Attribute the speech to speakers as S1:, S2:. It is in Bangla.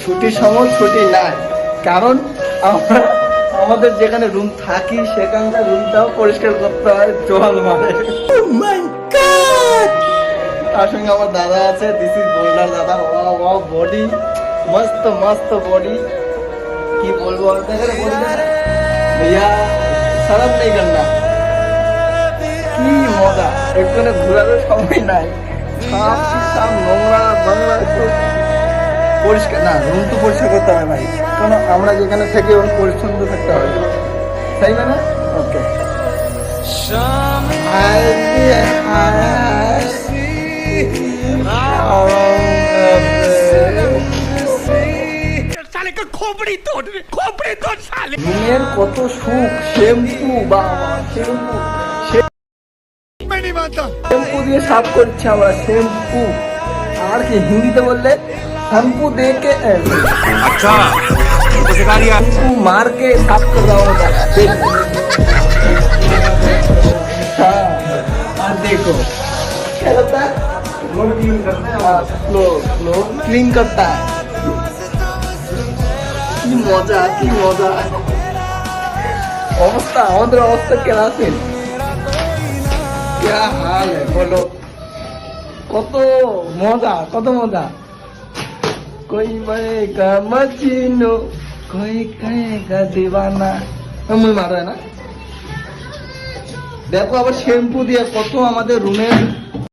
S1: ছুটির সময় ছুটি নাই, কারণ আমরা আমাদের যেখানে রুম থাকি সেখানকার রুমটাও পরিষ্কার করতে হয় জল মারে। তার সঙ্গে আমার দাদা আছে, দিস ইজ বোল্ডার দাদা। ওয়াও ওয়াও, বডি মস্ত মস্ত বডি, কি বলবো भैया शर्म नहीं करना। কি মজা, এখানে ঘোরারও সময় নাই, সব নোংরা বাংলা পরিষ্কার না, রুম তো পরিষ্কার করতে হবে ভাই, কারণ আমরা যেখানে থাকি ওখানে পরিচ্ছন্ন থাকতে হবে, তাই না? ওকে রুমের কত সুখ, শ্যাম্পু বা শ্যাম্পু দিয়ে সাফ করছে আমরা, শ্যাম্পু আর কি হিন্দিতে বললে শ্যাম্পু দিয়ে के अच्छा श्याम्पू मार के साफ कर रहा होता है। हाँ देखो क्या करता है, क्लीन करता है। কি মজা, কি মজা অবস্থা, আমাদের অবস্থা কেন আছেন, क्या हाल है बोलो। কত মজা, কত মজা। कोई बनेगा मजीनो, कोई कहेगा दीवाना, मुझे मारा है ना। দেখো আবার শ্যাম্পু দিয়ে কত আমাদের রুমের